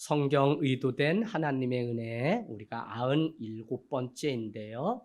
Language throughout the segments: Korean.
성경 의도된 하나님의 은혜 우리가 97번째인데요.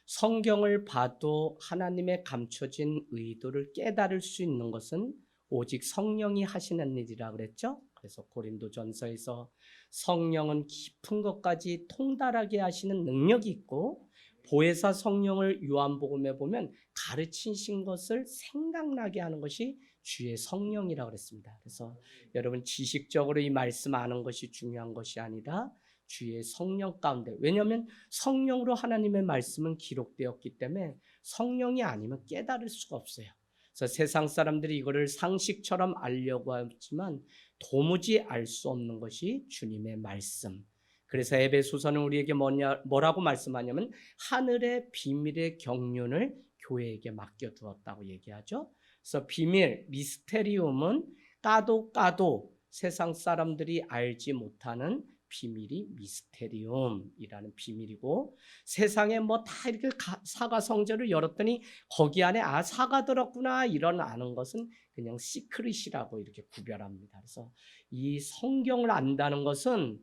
성경을 봐도 하나님의 감춰진 의도를 깨달을 수 있는 것은 오직 성령이 하시는 일이라 그랬죠. 그래서 고린도전서에서 성령은 깊은 것까지 통달하게 하시는 능력이 있고, 보혜사 성령을 요한복음에 보면 가르치신 것을 생각나게 하는 것이 주의 성령이라고 그랬습니다. 그래서 여러분 지식적으로 이 말씀 아는 것이 중요한 것이 아니라 주의 성령 가운데, 왜냐하면 성령으로 하나님의 말씀은 기록되었기 때문에 성령이 아니면 깨달을 수가 없어요. 그래서 세상 사람들이 이거를 상식처럼 알려고 하지만 도무지 알 수 없는 것이 주님의 말씀. 그래서 에베소서는 우리에게 뭐라고 말씀하냐면 하늘의 비밀의 경륜을 교회에게 맡겨두었다고 얘기하죠. 그래서 비밀, 미스테리움은 까도 세상 사람들이 알지 못하는 비밀이 미스테리움이라는 비밀이고, 세상에 뭐 다 이렇게 사과 성전을 열었더니 거기 안에 사과 들었구나 이런 아는 것은 그냥 시크릿이라고 이렇게 구별합니다. 그래서 이 성경을 안다는 것은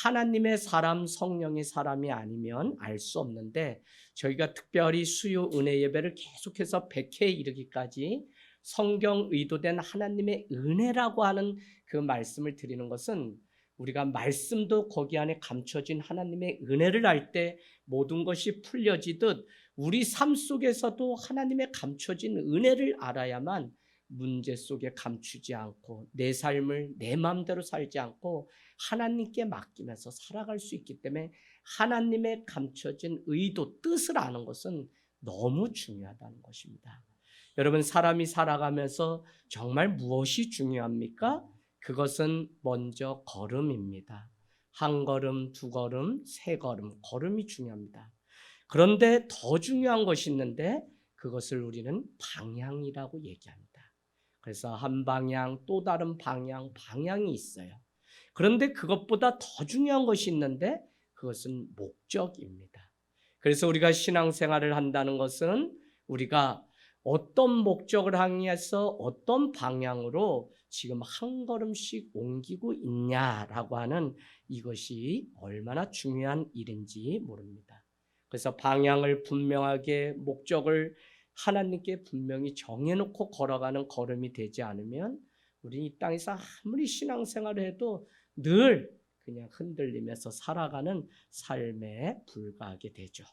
하나님의 사람, 성령의 사람이 아니면 알 수 없는데, 저희가 특별히 수요 은혜 예배를 계속해서 100회 이르기까지 성경 의도된 하나님의 은혜라고 하는 그 말씀을 드리는 것은, 우리가 말씀도 거기 안에 감춰진 하나님의 은혜를 알 때 모든 것이 풀려지듯 우리 삶 속에서도 하나님의 감춰진 은혜를 알아야만 문제 속에 감추지 않고 내 삶을 내 마음대로 살지 않고 하나님께 맡기면서 살아갈 수 있기 때문에, 하나님의 감춰진 의도, 뜻을 아는 것은 너무 중요하다는 것입니다. 여러분, 사람이 살아가면서 정말 무엇이 중요합니까? 그것은 먼저 걸음입니다. 한 걸음, 두 걸음, 세 걸음, 걸음이 중요합니다. 그런데 더 중요한 것이 있는데 그것을 우리는 방향이라고 얘기합니다. 그래서 한 방향, 또 다른 방향, 방향이 있어요. 그런데 그것보다 더 중요한 것이 있는데 그것은 목적입니다. 그래서 우리가 신앙생활을 한다는 것은 우리가 어떤 목적을 향해서 어떤 방향으로 지금 한 걸음씩 옮기고 있냐라고 하는 이것이 얼마나 중요한 일인지 모릅니다. 그래서 방향을 분명하게, 목적을 하나님께 분명히 정해놓고 걸어가는 걸음이 되지 않으면 우리 이 땅에서 아무리 신앙생활을 해도 늘 그냥 흔들리면서 살아가는 삶에 불과하게 되죠.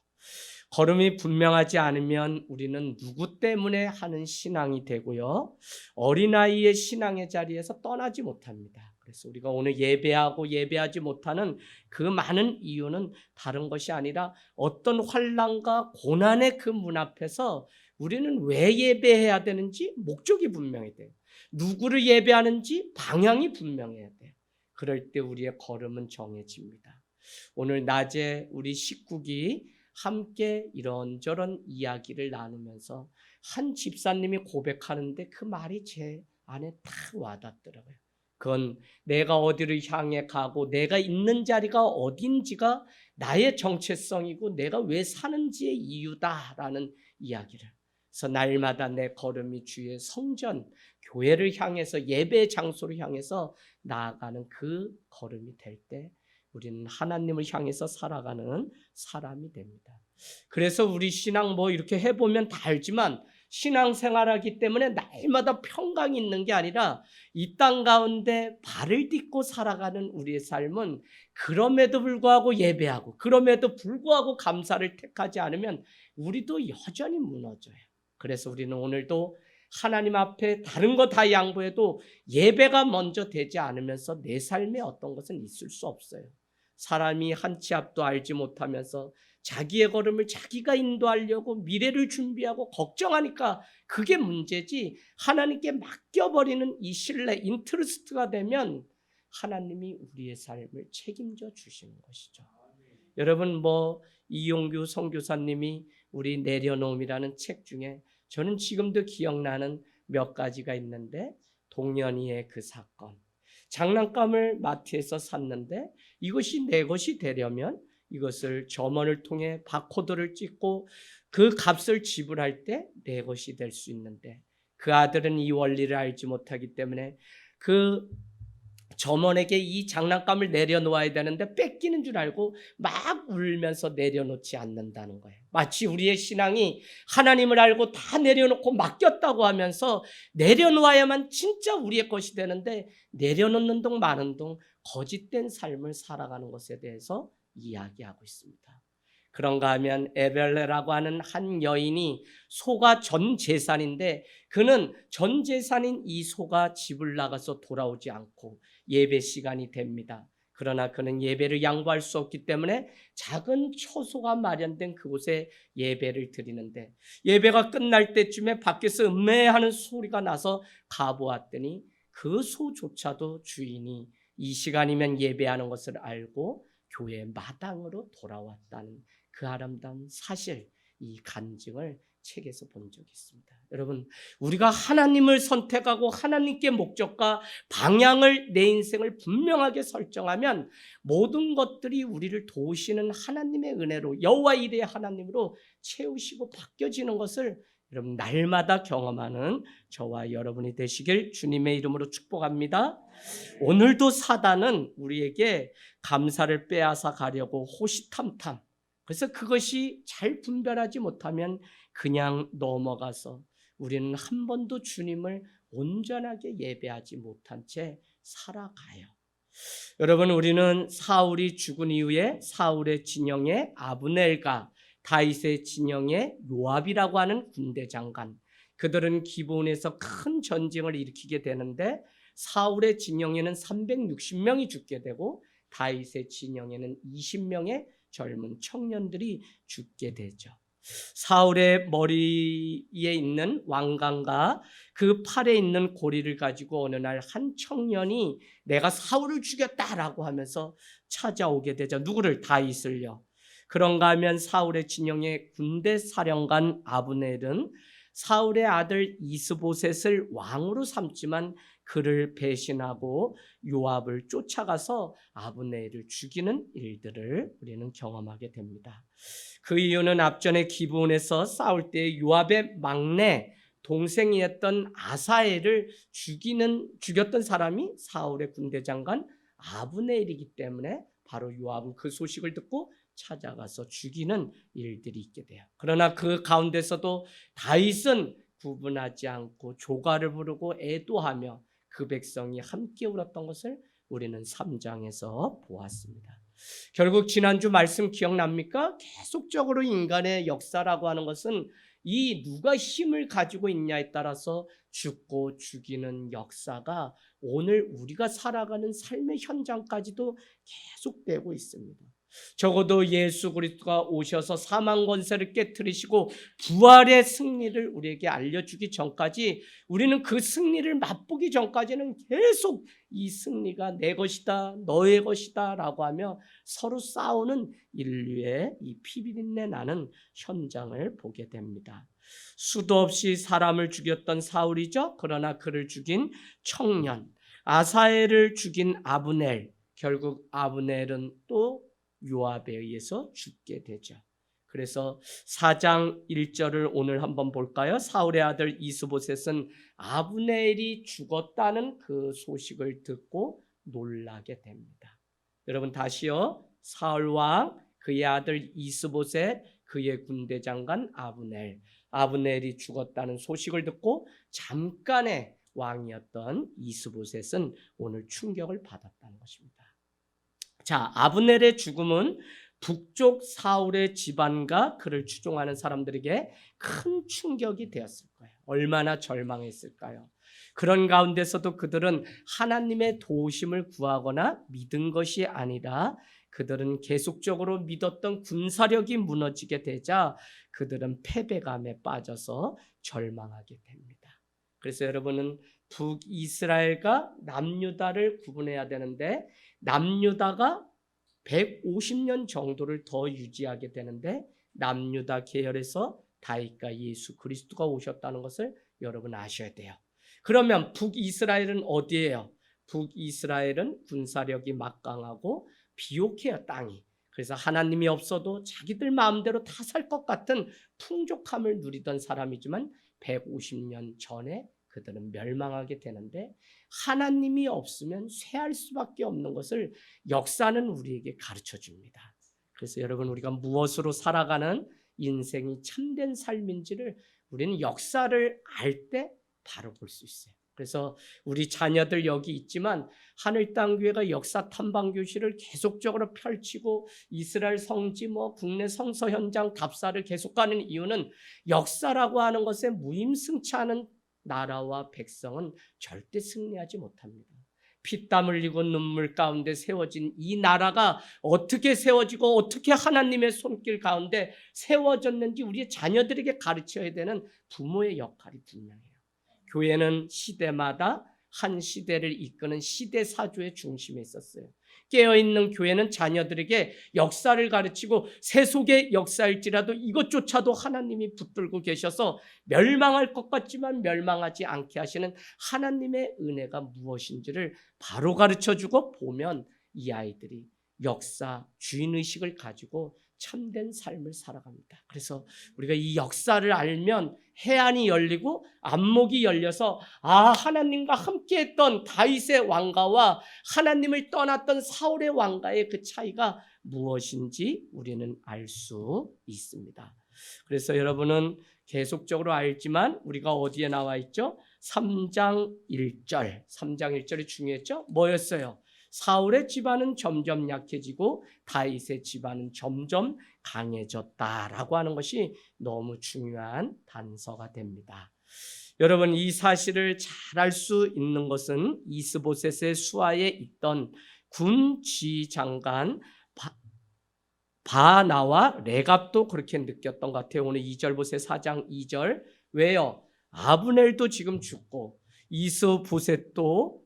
걸음이 분명하지 않으면 우리는 누구 때문에 하는 신앙이 되고요, 어린아이의 신앙의 자리에서 떠나지 못합니다. 그래서 우리가 오늘 예배하고 예배하지 못하는 그 많은 이유는 다른 것이 아니라 어떤 환난과 고난의 그 문 앞에서 우리는 왜 예배해야 되는지 목적이 분명해야 돼요. 누구를 예배하는지 방향이 분명해야 돼요. 그럴 때 우리의 걸음은 정해집니다. 오늘 낮에 우리 식구기 함께 이런저런 이야기를 나누면서 한 집사님이 고백하는데 그 말이 제 안에 딱 와닿더라고요. 그건 내가 어디를 향해 가고 내가 있는 자리가 어딘지가 나의 정체성이고 내가 왜 사는지의 이유다라는 이야기를. 그래서 날마다 내 걸음이 주의 성전, 교회를 향해서, 예배 장소를 향해서 나아가는 그 걸음이 될 때 우리는 하나님을 향해서 살아가는 사람이 됩니다. 그래서 우리 신앙 뭐 이렇게 해보면 다 알지만, 신앙생활하기 때문에 날마다 평강이 있는 게 아니라 이 땅 가운데 발을 딛고 살아가는 우리의 삶은 그럼에도 불구하고 예배하고 그럼에도 불구하고 감사를 택하지 않으면 우리도 여전히 무너져요. 그래서 우리는 오늘도 하나님 앞에 다른 거 다 양보해도 예배가 먼저 되지 않으면서 내 삶에 어떤 것은 있을 수 없어요. 사람이 한 치 앞도 알지 못하면서 자기의 걸음을 자기가 인도하려고 미래를 준비하고 걱정하니까 그게 문제지, 하나님께 맡겨버리는 이 신뢰, 인트러스트가 되면 하나님이 우리의 삶을 책임져 주시는 것이죠. 여러분, 이용규 선교사님이 우리 내려놓음이라는 책 중에 저는 지금도 기억나는 몇 가지가 있는데, 동년이의 그 사건, 장난감을 마트에서 샀는데 이것이 내 것이 되려면 이것을 점원을 통해 바코드를 찍고 그 값을 지불할 때 내 것이 될 수 있는데, 그 아들은 이 원리를 알지 못하기 때문에 그 점원에게 이 장난감을 내려놓아야 되는데 뺏기는 줄 알고 막 울면서 내려놓지 않는다는 거예요. 마치 우리의 신앙이 하나님을 알고 다 내려놓고 맡겼다고 하면서 내려놓아야만 진짜 우리의 것이 되는데 내려놓는 동 마는 동 거짓된 삶을 살아가는 것에 대해서 이야기하고 있습니다. 그런가 하면 에벨레라고 하는 한 여인이 소가 전 재산인데 그는 전 재산인 이 소가 집을 나가서 돌아오지 않고 예배 시간이 됩니다. 그러나 그는 예배를 양보할 수 없기 때문에 작은 초소가 마련된 그곳에 예배를 드리는데 예배가 끝날 때쯤에 밖에서 음메하는 소리가 나서 가보았더니 그 소조차도 주인이 이 시간이면 예배하는 것을 알고 교회 마당으로 돌아왔다는 그 아름다운 사실, 이 간증을 책에서 본 적이 있습니다. 여러분, 우리가 하나님을 선택하고 하나님께 목적과 방향을 내 인생을 분명하게 설정하면 모든 것들이 우리를 도우시는 하나님의 은혜로 여호와 이레 하나님으로 채우시고 바뀌어지는 것을 여러분 날마다 경험하는 저와 여러분이 되시길 주님의 이름으로 축복합니다. 오늘도 사단은 우리에게 감사를 빼앗아 가려고 호시탐탐, 그래서 그것이 잘 분별하지 못하면 그냥 넘어가서 우리는 한 번도 주님을 온전하게 예배하지 못한 채 살아가요. 여러분, 우리는 사울이 죽은 이후에 사울의 진영에 아브넬과 다윗의 진영에 요압이라고 하는 군대 장관, 그들은 기브온에서 큰 전쟁을 일으키게 되는데 사울의 진영에는 360명이 죽게 되고 다윗의 진영에는 20명의 젊은 청년들이 죽게 되죠. 사울의 머리에 있는 왕관과 그 팔에 있는 고리를 가지고 어느 날 한 청년이 내가 사울을 죽였다라고 하면서 찾아오게 되죠. 누구를? 다윗을요. 그런가 하면 사울의 진영의 군대 사령관 아브넬은 사울의 아들 이스보셋을 왕으로 삼지만 그를 배신하고 요압을 쫓아가서 아브넬을 죽이는 일들을 우리는 경험하게 됩니다. 그 이유는 앞전에 기브온에서 싸울 때 요압의 막내 동생이었던 아사엘을 죽였던 사람이 사울의 군대 장관 아브넬이기 때문에 바로 요압은 그 소식을 듣고 찾아가서 죽이는 일들이 있게 돼요. 그러나 그 가운데서도 다윗은 구분하지 않고 조가를 부르고 애도하며 그 백성이 함께 울었던 것을 우리는 3장에서 보았습니다. 결국 지난주 말씀 기억납니까? 계속적으로 인간의 역사라고 하는 것은 이 누가 힘을 가지고 있냐에 따라서 죽고 죽이는 역사가 오늘 우리가 살아가는 삶의 현장까지도 계속되고 있습니다. 적어도 예수 그리스도가 오셔서 사망 권세를 깨트리시고 부활의 승리를 우리에게 알려주기 전까지 우리는 그 승리를 맛보기 전까지는 계속 이 승리가 내 것이다, 너의 것이다 라고 하며 서로 싸우는 인류의 이 피비린내 나는 현장을 보게 됩니다. 수도 없이 사람을 죽였던 사울이죠. 그러나 그를 죽인 청년, 아사엘을 죽인 아브넬, 결국 아브넬은 또 요압에 의해서 죽게 되죠. 그래서 4장 1절을 오늘 한번 볼까요? 사울의 아들 이스보셋은 아브넬이 죽었다는 그 소식을 듣고 놀라게 됩니다. 여러분 다시요. 사울 왕, 그의 아들 이스보셋, 그의 군대 장관 아브넬, 아브넬이 죽었다는 소식을 듣고 잠깐의 왕이었던 이스보셋은 오늘 충격을 받았다는 것입니다. 자, 아브넬의 죽음은 북쪽 사울의 집안과 그를 추종하는 사람들에게 큰 충격이 되었을 거예요. 얼마나 절망했을까요? 그런 가운데서도 그들은 하나님의 도우심을 구하거나 믿은 것이 아니라 그들은 계속적으로 믿었던 군사력이 무너지게 되자 그들은 패배감에 빠져서 절망하게 됩니다. 그래서 여러분은 북이스라엘과 남유다를 구분해야 되는데 남유다가 150년 정도를 더 유지하게 되는데 남유다 계열에서 다윗과 예수 그리스도가 오셨다는 것을 여러분 아셔야 돼요. 그러면 북이스라엘은 어디예요? 북이스라엘은 군사력이 막강하고 비옥해요, 땅이. 그래서 하나님이 없어도 자기들 마음대로 다 살 것 같은 풍족함을 누리던 사람이지만 150년 전에 그들은 멸망하게 되는데 하나님이 없으면 쇠할 수밖에 없는 것을 역사는 우리에게 가르쳐 줍니다. 그래서 여러분 우리가 무엇으로 살아가는 인생이 참된 삶인지를 우리는 역사를 알 때 바로 볼 수 있어요. 그래서 우리 자녀들 여기 있지만 하늘땅교회가 역사 탐방교실을 계속적으로 펼치고 이스라엘 성지 국내 성서 현장 답사를 계속 가는 이유는 역사라고 하는 것에 무임승차하는 나라와 백성은 절대 승리하지 못합니다. 피땀 흘리고 눈물 가운데 세워진 이 나라가 어떻게 세워지고 어떻게 하나님의 손길 가운데 세워졌는지 우리의 자녀들에게 가르쳐야 되는 부모의 역할이 분명해요. 교회는 시대마다 한 시대를 이끄는 시대사주의 중심에 있었어요. 깨어있는 교회는 자녀들에게 역사를 가르치고 세속의 역사일지라도 이것조차도 하나님이 붙들고 계셔서 멸망할 것 같지만 멸망하지 않게 하시는 하나님의 은혜가 무엇인지를 바로 가르쳐주고 보면 이 아이들이 역사, 주인의식을 가지고 참된 삶을 살아갑니다. 그래서 우리가 이 역사를 알면 해안이 열리고 안목이 열려서 하나님과 함께했던 다윗의 왕가와 하나님을 떠났던 사울의 왕가의 그 차이가 무엇인지 우리는 알 수 있습니다. 그래서 여러분은 계속적으로 알지만 우리가 어디에 나와 있죠? 3장 1절. 3장 1절이 중요했죠? 뭐였어요? 사울의 집안은 점점 약해지고 다윗의 집안은 점점 강해졌다라고 하는 것이 너무 중요한 단서가 됩니다. 여러분 이 사실을 잘 알 수 있는 것은 이스보셋의 수하에 있던 군 지휘장관 바나와 레갑도 그렇게 느꼈던 것 같아요. 오늘 2절 보세요. 4장 2절. 왜요? 아브넬도 지금 죽고 이스보셋도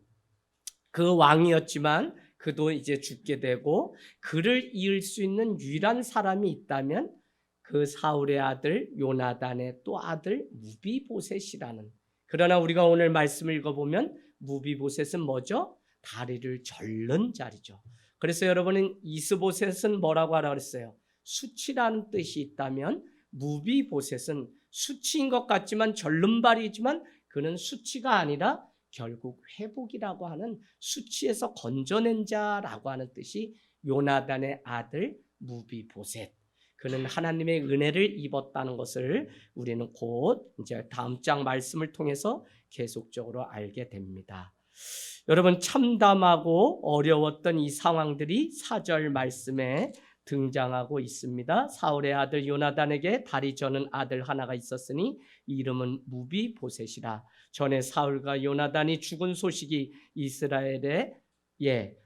그 왕이었지만 그도 이제 죽게 되고 그를 이을 수 있는 유일한 사람이 있다면 그 사울의 아들 요나단의 또 아들 무비보셋이라는. 그러나 우리가 오늘 말씀을 읽어보면 무비보셋은 뭐죠? 다리를 절른 자리죠. 그래서 여러분은 이스보셋은 뭐라고 하라 그랬어요? 수치라는 뜻이 있다면 무비보셋은 수치인 것 같지만 절름발이지만 그는 수치가 아니라 결국 회복이라고 하는 수치에서 건져낸 자라고 하는 뜻이 요나단의 아들 무비보셋. 그는 하나님의 은혜를 입었다는 것을 우리는 곧 이제 다음 장 말씀을 통해서 계속적으로 알게 됩니다. 여러분 참담하고 어려웠던 이 상황들이 4절 말씀에 등장하고 있습니다. 사울의 아들 요나단에게 다리 저는 아들 하나가 있었으니 이름은 무비보셋이라. 전에 사울과 요나단이 죽은 소식이 이스라엘에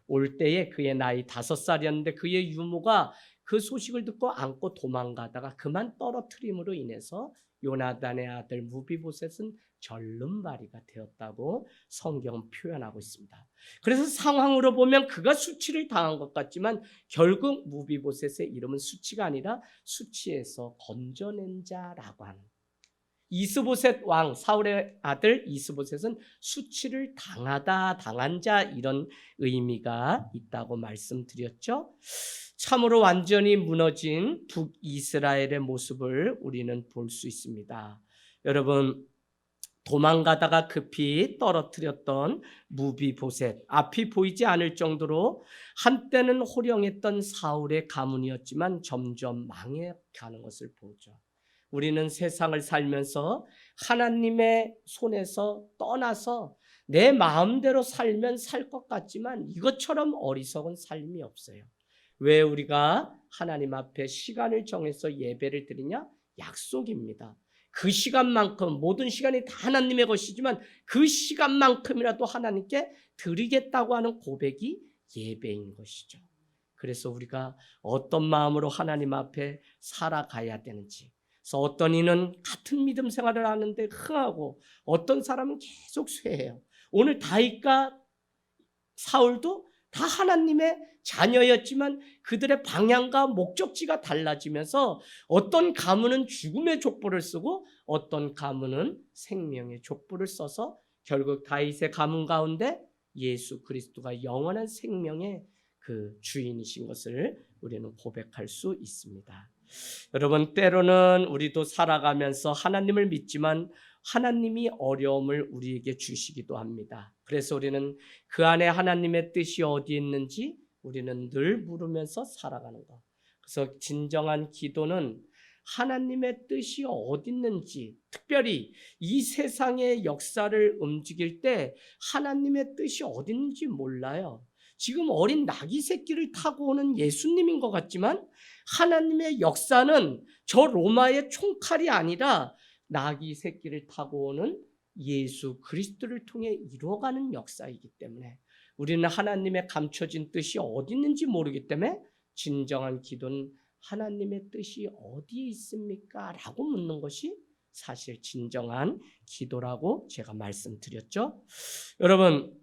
올 때에 그의 나이 5살이었는데 그의 유모가 그 소식을 듣고 안고 도망가다가 그만 떨어뜨림으로 인해서 요나단의 아들 무비보셋은 절름발이가 되었다고 성경 표현하고 있습니다. 그래서 상황으로 보면 그가 수치를 당한 것 같지만 결국 무비보셋의 이름은 수치가 아니라 수치에서 건져낸 자라고 하는. 이스보셋 왕 사울의 아들 이스보셋은 수치를 당한 자 이런 의미가 있다고 말씀드렸죠. 참으로 완전히 무너진 북이스라엘의 모습을 우리는 볼 수 있습니다. 여러분 도망가다가 급히 떨어뜨렸던 무비보셋, 앞이 보이지 않을 정도로 한때는 호령했던 사울의 가문이었지만 점점 망해가는 것을 보죠. 우리는 세상을 살면서 하나님의 손에서 떠나서 내 마음대로 살면 살 것 같지만 이것처럼 어리석은 삶이 없어요. 왜 우리가 하나님 앞에 시간을 정해서 예배를 드리냐? 약속입니다. 그 시간만큼 모든 시간이 다 하나님의 것이지만 그 시간만큼이라도 하나님께 드리겠다고 하는 고백이 예배인 것이죠. 그래서 우리가 어떤 마음으로 하나님 앞에 살아가야 되는지. 그래서 어떤 이는 같은 믿음 생활을 하는데 흥하고 어떤 사람은 계속 쇠해요. 오늘 다윗과 사울도 다 하나님의 자녀였지만 그들의 방향과 목적지가 달라지면서 어떤 가문은 죽음의 족보를 쓰고 어떤 가문은 생명의 족보를 써서 결국 다윗의 가문 가운데 예수 그리스도가 영원한 생명의 그 주인이신 것을 우리는 고백할 수 있습니다. 여러분 때로는 우리도 살아가면서 하나님을 믿지만 하나님이 어려움을 우리에게 주시기도 합니다. 그래서 우리는 그 안에 하나님의 뜻이 어디 있는지 우리는 늘 물으면서 살아가는 것. 그래서 진정한 기도는 하나님의 뜻이 어디 있는지, 특별히 이 세상의 역사를 움직일 때 하나님의 뜻이 어디 있는지 몰라요. 지금 어린 나귀 새끼를 타고 오는 예수님인 것 같지만 하나님의 역사는 저 로마의 총칼이 아니라 나귀 새끼를 타고 오는 예수 그리스도를 통해 이루어가는 역사이기 때문에 우리는 하나님의 감춰진 뜻이 어디 있는지 모르기 때문에 진정한 기도는 하나님의 뜻이 어디에 있습니까? 라고 묻는 것이 사실 진정한 기도라고 제가 말씀드렸죠. 여러분,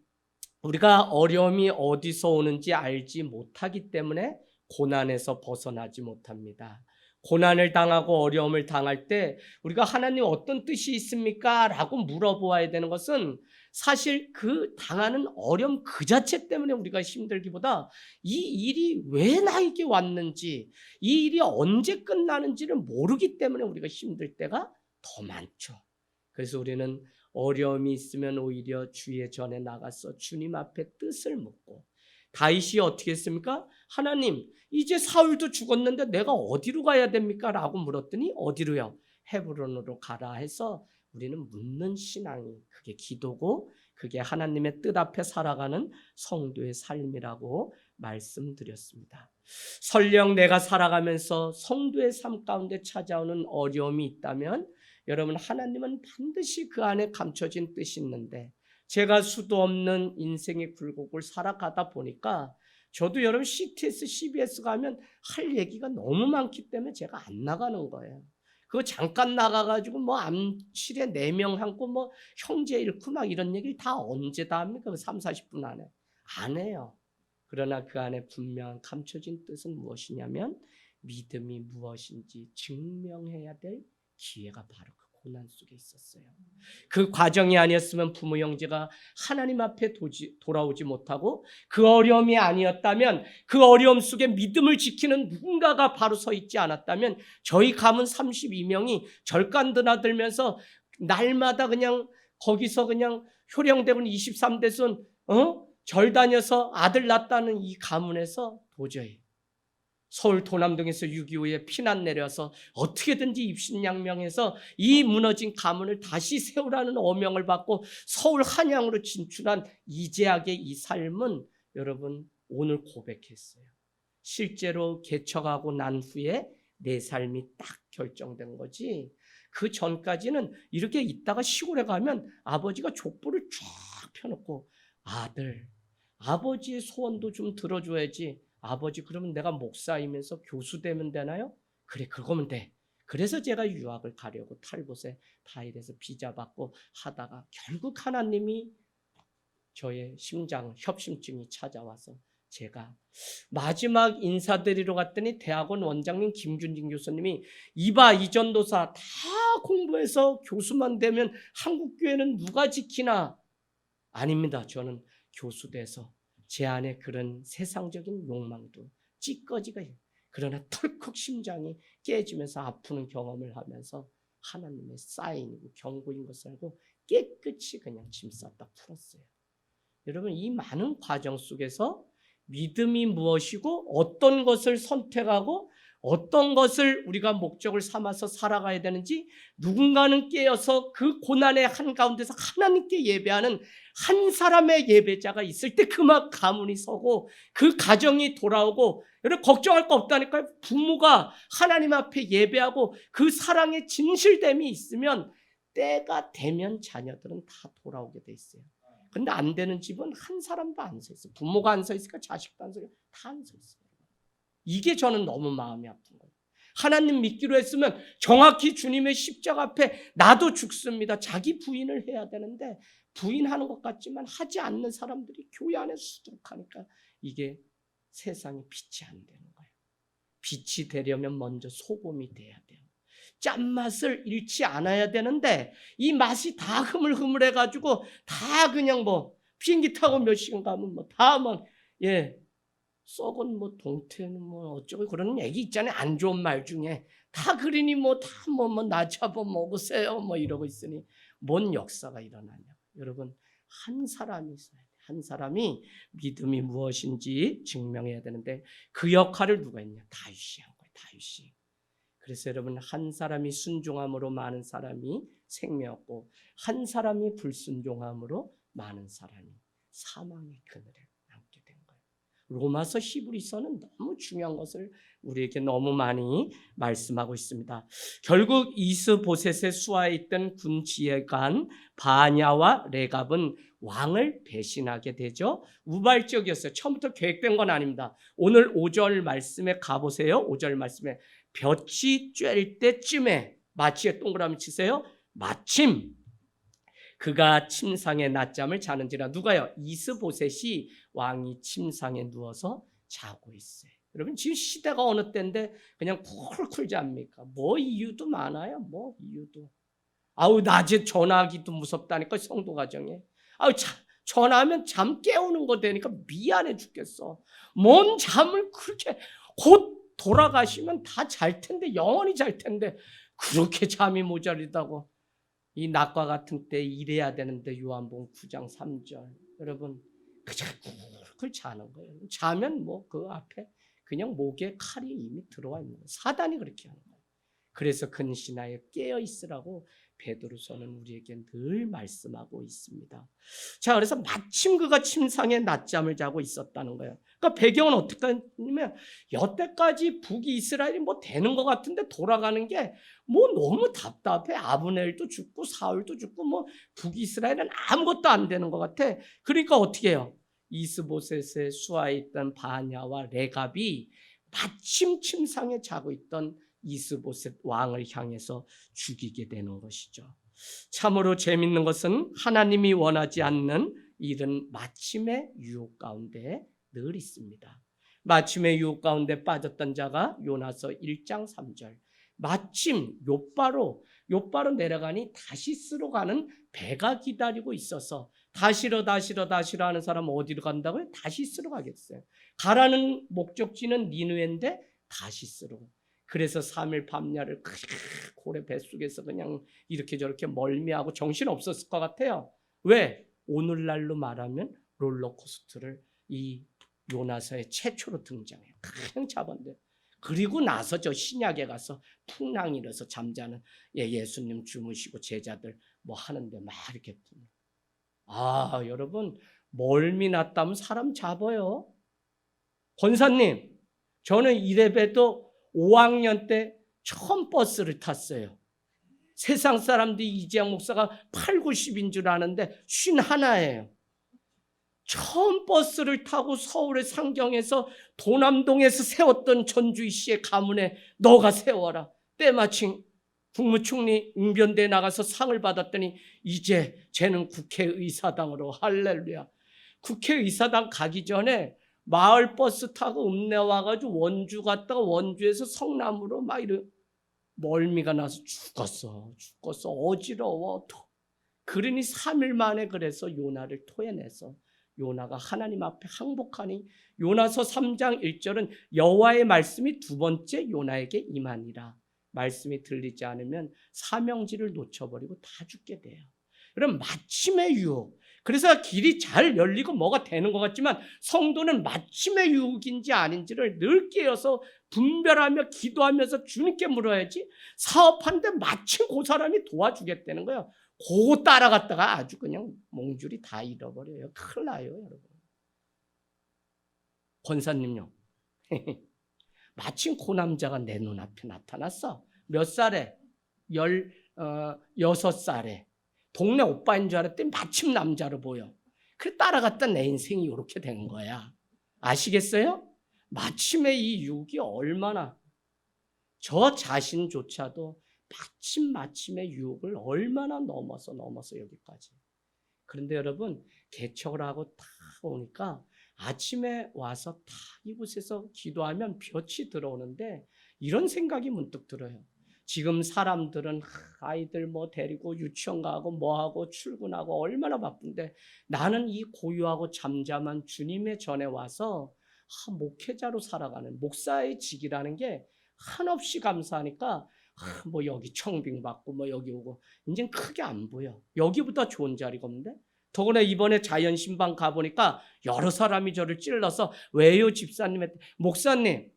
우리가 어려움이 어디서 오는지 알지 못하기 때문에 고난에서 벗어나지 못합니다. 고난을 당하고 어려움을 당할 때 우리가 하나님 어떤 뜻이 있습니까? 라고 물어보아야 되는 것은 사실 그 당하는 어려움 그 자체 때문에 우리가 힘들기보다 이 일이 왜 나에게 왔는지, 이 일이 언제 끝나는지를 모르기 때문에 우리가 힘들 때가 더 많죠. 그래서 우리는 어려움이 있으면 오히려 주의 전에 나가서 주님 앞에 뜻을 묻고, 다윗이 어떻게 했습니까? 하나님, 이제 사울도 죽었는데 내가 어디로 가야 됩니까? 라고 물었더니 어디로요? 헤브론으로 가라 해서 우리는 묻는 신앙이 그게 기도고 그게 하나님의 뜻 앞에 살아가는 성도의 삶이라고 말씀드렸습니다. 설령 내가 살아가면서 성도의 삶 가운데 찾아오는 어려움이 있다면 여러분, 하나님은 반드시 그 안에 감춰진 뜻이 있는데 제가 수도 없는 인생의 굴곡을 살아가다 보니까 저도 여러분 CTS, CBS 가면 할 얘기가 너무 많기 때문에 제가 안 나가는 거예요. 그거 잠깐 나가가지고 뭐 암실에 4명 앉고 뭐 형제 잃고 막 이런 얘기를 다 언제 다 합니까? 그 3, 40분 안에. 안 해요. 그러나 그 안에 분명한 감춰진 뜻은 무엇이냐면 믿음이 무엇인지 증명해야 될 기회가 바로 그 고난 속에 있었어요. 그 과정이 아니었으면 부모 형제가 하나님 앞에 돌아오지 못하고 그 어려움이 아니었다면 그 어려움 속에 믿음을 지키는 누군가가 바로 서 있지 않았다면 저희 가문 32명이 절간 드나들면서 날마다 그냥 거기서 그냥 효령대군 23대손 절 다녀서 아들 낳았다는 이 가문에서 도저히 서울 도남동에서 6.25에 피난 내려서 어떻게든지 입신양명해서 이 무너진 가문을 다시 세우라는 어명을 받고 서울 한양으로 진출한 이재학의 이 삶은 여러분 오늘 고백했어요. 실제로 개척하고 난 후에 내 삶이 딱 결정된 거지. 그 전까지는 이렇게 있다가 시골에 가면 아버지가 족보를 쫙 펴놓고 아들, 아버지의 소원도 좀 들어줘야지. 아버지 그러면 내가 목사이면서 교수 되면 되나요? 그래 그거면 돼. 그래서 제가 유학을 가려고 탈봇에 다 이래서 비자 받고 하다가 결국 하나님이 저의 심장 협심증이 찾아와서 제가 마지막 인사드리러 갔더니 대학원 원장님 김준진 교수님이 이봐 이 전도사 다 공부해서 교수만 되면 한국교회는 누가 지키나? 아닙니다. 저는 교수 돼서 제 안에 그런 세상적인 욕망도 찌꺼지가 그러나 털컥 심장이 깨지면서 아프는 경험을 하면서 하나님의 사인이고 경고인 것을 알고 깨끗이 그냥 짐 쌌다 풀었어요. 여러분 이 많은 과정 속에서 믿음이 무엇이고 어떤 것을 선택하고 어떤 것을 우리가 목적을 삼아서 살아가야 되는지 누군가는 깨어서 그 고난의 한가운데서 하나님께 예배하는 한 사람의 예배자가 있을 때 그만 가문이 서고 그 가정이 돌아오고 여러분 걱정할 거 없다니까요. 부모가 하나님 앞에 예배하고 그 사랑의 진실됨이 있으면 때가 되면 자녀들은 다 돌아오게 돼 있어요. 근데 안 되는 집은 한 사람도 안 서 있어요. 부모가 안 서 있으니까 자식도 안 서 있어요. 다 안 서 있어요. 이게 저는 너무 마음이 아픈 거예요. 하나님 믿기로 했으면 정확히 주님의 십자가 앞에 나도 죽습니다. 자기 부인을 해야 되는데 부인하는 것 같지만 하지 않는 사람들이 교회 안에 수두룩하니까 이게 세상에 빛이 안 되는 거예요. 빛이 되려면 먼저 소금이 돼야 돼요. 짠맛을 잃지 않아야 되는데 이 맛이 다 흐물흐물해가지고 다 그냥 뭐 비행기 타고 몇 시간 가면 뭐 다 막 썩은 뭐 동태는 뭐 어쩌고 그런 얘기 있잖아요. 안 좋은 말 중에 다 그러니 뭐 다 뭐 나 잡아 먹으세요 뭐 이러고 있으니 뭔 역사가 일어나냐? 여러분, 한 사람이 있어야 돼. 한 사람이 믿음이 무엇인지 증명해야 되는데 그 역할을 누가 했냐? 다윗이 한 거예요. 다윗이. 그래서 여러분, 한 사람이 순종함으로 많은 사람이 생명했고 한 사람이 불순종함으로 많은 사람이 사망의 그늘에 남게 된 거예요. 로마서 히브리서는 너무 중요한 것을 우리에게 너무 많이 말씀하고 있습니다. 결국 이스보셋의 수하에 있던 군 지휘관 바냐와 레갑은 왕을 배신하게 되죠. 우발적이었어요. 처음부터 계획된 건 아닙니다. 오늘 5절 말씀에 가보세요. 5절 말씀에 볕이 쬐일 때쯤에 마치에 동그라미 치세요. 마침 그가 침상에 낮잠을 자는지라. 누가요? 이스보셋이 왕이 침상에 누워서 자고 있어요. 여러분, 지금 시대가 어느 때인데 그냥 쿨쿨 잡니까? 뭐 이유도 많아요. 뭐 이유도. 아우, 낮에 전화하기도 무섭다니까, 성도 가정에. 아우, 전화하면 잠 깨우는 거 되니까 미안해 죽겠어. 뭔 잠을 그렇게, 곧 돌아가시면 다 잘 텐데, 영원히 잘 텐데 그렇게 잠이 모자르다고. 이 낮과 같은 때 일해야 되는데 요한복음 9장 3절. 여러분, 그걸 자는 거예요. 자면 뭐 그 앞에 그냥 목에 칼이 이미 들어와 있는 거예요. 사단이 그렇게 하는 거예요. 그래서 근신하여 깨어 있으라고 베드로서는 우리에게 늘 말씀하고 있습니다. 자, 그래서 마침 그가 침상에 낮잠을 자고 있었다는 거예요. 그러니까 배경은 어떻게 하냐면 여태까지 북이스라엘이 뭐 되는 것 같은데 돌아가는 게 뭐 너무 답답해. 아브넬도 죽고 사울도 죽고 뭐 북이스라엘은 아무것도 안 되는 것 같아. 그러니까 어떻게 해요? 이스보셋의 수하에 있던 바냐와 레갑이 마침 침상에 자고 있던 이스보셋 왕을 향해서 죽이게 되는 것이죠. 참으로 재밌는 것은 하나님이 원하지 않는 일은 마침의 유혹 가운데 늘 있습니다. 마침의 유혹 가운데 빠졌던 자가 요나서 1장 3절. 마침 욥바로 내려가니 다시스로 가는 배가 기다리고 있어서 다시러 하는 사람은 어디로 간다고요? 다시스로 가겠어요. 가라는 목적지는 니느웨인데 다시스로. 그래서 3일 밤야를 고래 뱃속에서 그냥 이렇게 저렇게 멀미하고 정신 없었을 것 같아요. 왜? 오늘날로 말하면 롤러코스터를 이 요나서의 최초로 등장해요. 그냥 잡았는데. 그리고 나서 저 신약에 가서 풍랑 일어서 잠자는 예수님 주무시고 제자들 뭐 하는데 막 이렇게. 아, 여러분, 멀미 났다면 사람 잡아요. 권사님, 저는 이래봬도 5학년 때 처음 버스를 탔어요. 세상 사람들이 이재영 목사가 8, 90인 줄 아는데 51예요. 처음 버스를 타고 서울의 상경에서 도남동에서 세웠던 전주희 씨의 가문에 너가 세워라. 때마침 국무총리 웅변대에 나가서 상을 받았더니 이제 쟤는 국회의사당으로. 할렐루야. 국회의사당 가기 전에 마을버스 타고 읍내 와가지고 원주 갔다가 원주에서 성남으로 막 이런 멀미가 나서 죽었어. 어지러워. 그러니 3일 만에 그래서 요나를 토해내서 요나가 하나님 앞에 항복하니 요나서 3장 1절은 여호와의 말씀이 두 번째 요나에게 임하니라. 말씀이 들리지 않으면 사명지를 놓쳐버리고 다 죽게 돼요. 그럼 마침의 유혹. 그래서 길이 잘 열리고 뭐가 되는 것 같지만 성도는 마침의 유혹인지 아닌지를 늘 깨어서 분별하며 기도하면서 주님께 물어야지. 사업하는데 마침 그 사람이 도와주겠다는 거예요. 그거 따라갔다가 아주 그냥 몽줄이 다 잃어버려요. 큰일 나요, 여러분. 권사님요. 마침 그 남자가 내 눈앞에 나타났어. 몇 살에? 16살에. 동네 오빠인 줄 알았더니 마침 남자로 보여. 그래 따라갔다 내 인생이 이렇게 된 거야. 아시겠어요? 마침에 이 유혹이 얼마나, 저 자신조차도 마침의 유혹을 얼마나 넘어서 여기까지. 그런데 여러분, 개척을 하고 딱 오니까 아침에 와서 딱 이곳에서 기도하면 볕이 들어오는데 이런 생각이 문득 들어요. 지금 사람들은 아이들 뭐 데리고 유치원 가고 뭐하고 출근하고 얼마나 바쁜데 나는 이 고요하고 잠잠한 주님의 전에 와서 목회자로 살아가는 목사의 직이라는 게 한없이 감사하니까 뭐 여기 청빙받고 뭐 여기 오고 이젠 크게 안 보여. 여기보다 좋은 자리가 없는데. 더구나 이번에 자연신방 가보니까 여러 사람이 저를 찔러서 왜요 집사님한테 목사님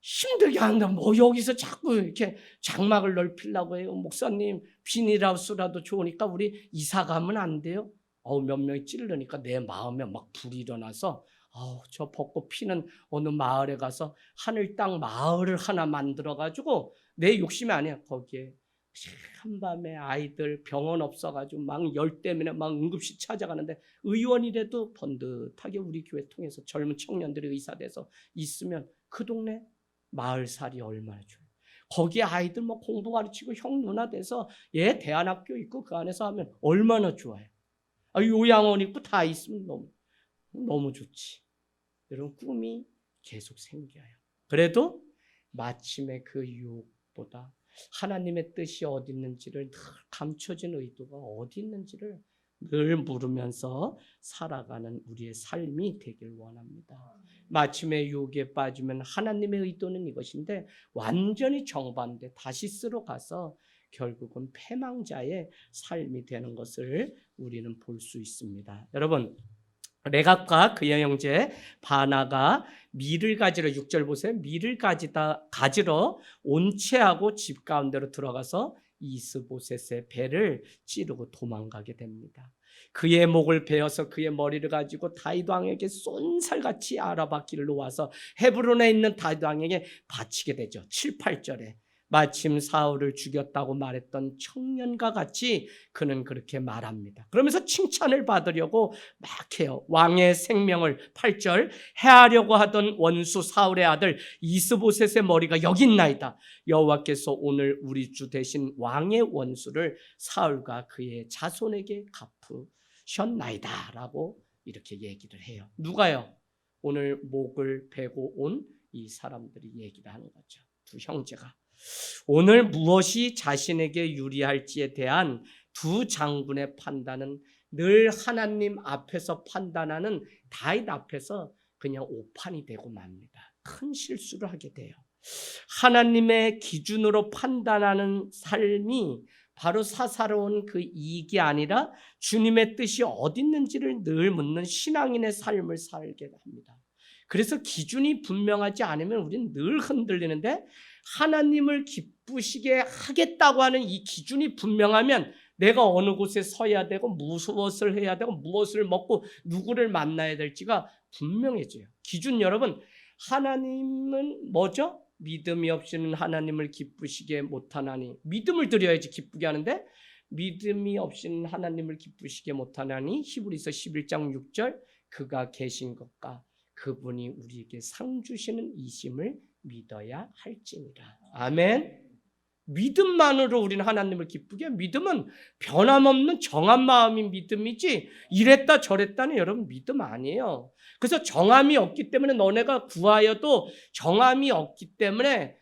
힘들게 한다. 뭐 여기서 자꾸 이렇게 장막을 넓히려고 해요. 목사님 비닐하우스라도 좋으니까 우리 이사 가면 안 돼요? 몇 명이 찔르니까 내 마음에 막 불이 일어나서 저 벚꽃 피는 어느 마을에 가서 하늘 땅 마을을 하나 만들어가지고 내 욕심이 아니야. 거기에 한밤에 아이들 병원 없어가지고 막 열 때문에 막 응급실 찾아가는데 의원이라도 번듯하게 우리 교회 통해서 젊은 청년들이 의사 돼서 있으면 그 동네 마을살이 얼마나 좋아요. 거기에 아이들 뭐 공부 가르치고 형 누나 돼서 대안학교 있고 그 안에서 하면 얼마나 좋아요. 요양원 있고 다 있으면 너무 좋지. 여러분 꿈이 계속 생겨요. 그래도 마침내 그 유혹보다 하나님의 뜻이 어디 있는지를 늘 감춰진 의도가 어디 있는지를 늘 물으면서 살아가는 우리의 삶이 되길 원합니다. 마침내 유혹에 빠지면 하나님의 의도는 이것인데 완전히 정반대 다시스로 가서 결국은 패망자의 삶이 되는 것을 우리는 볼 수 있습니다. 여러분 레갑과 그의 형제 바나가 밀을 가지러 6절 보세요. 밀을 가지러 온채하고 집 가운데로 들어가서 이스보셋의 배를 찌르고 도망가게 됩니다. 그의 목을 베어서 그의 머리를 가지고 다윗 왕에게 쏜살같이 알아받기를 놓아서 헤브론에 있는 다윗 왕에게 바치게 되죠. 7, 8절에 마침 사울을 죽였다고 말했던 청년과 같이 그는 그렇게 말합니다. 그러면서 칭찬을 받으려고 막 해요. 왕의 생명을 8절 해하려고 하던 원수 사울의 아들 이스보셋의 머리가 여기 있나이다. 여호와께서 오늘 우리 주 대신 왕의 원수를 사울과 그의 자손에게 갚으셨나이다 라고 이렇게 얘기를 해요. 누가요? 오늘 목을 베고 온 이 사람들이 얘기를 하는 거죠. 두 형제가 오늘 무엇이 자신에게 유리할지에 대한 두 장군의 판단은 늘 하나님 앞에서 판단하는 다윗 앞에서 그냥 오판이 되고 맙니다. 큰 실수를 하게 돼요. 하나님의 기준으로 판단하는 삶이 바로 사사로운 그 이익이 아니라 주님의 뜻이 어디 있는지를 늘 묻는 신앙인의 삶을 살게 합니다. 그래서 기준이 분명하지 않으면 우리는 늘 흔들리는데 하나님을 기쁘시게 하겠다고 하는 이 기준이 분명하면 내가 어느 곳에 서야 되고 무엇을 해야 되고 무엇을 먹고 누구를 만나야 될지가 분명해져요. 기준 여러분, 하나님은 뭐죠? 믿음이 없이는 하나님을 기쁘시게 못하나니. 믿음을 드려야지 기쁘게 하는데 믿음이 없이는 하나님을 기쁘시게 못하나니. 히브리서 11장 6절 그가 계신 것과 그분이 우리에게 상 주시는 이심을 믿어야 할지니라. 아멘. 믿음만으로 우리는 하나님을 기쁘게 해요. 믿음은 변함없는 정한 마음인 믿음이지 이랬다 저랬다는 여러분 믿음 아니에요. 그래서 정함이 없기 때문에 너네가 구하여도 정함이 없기 때문에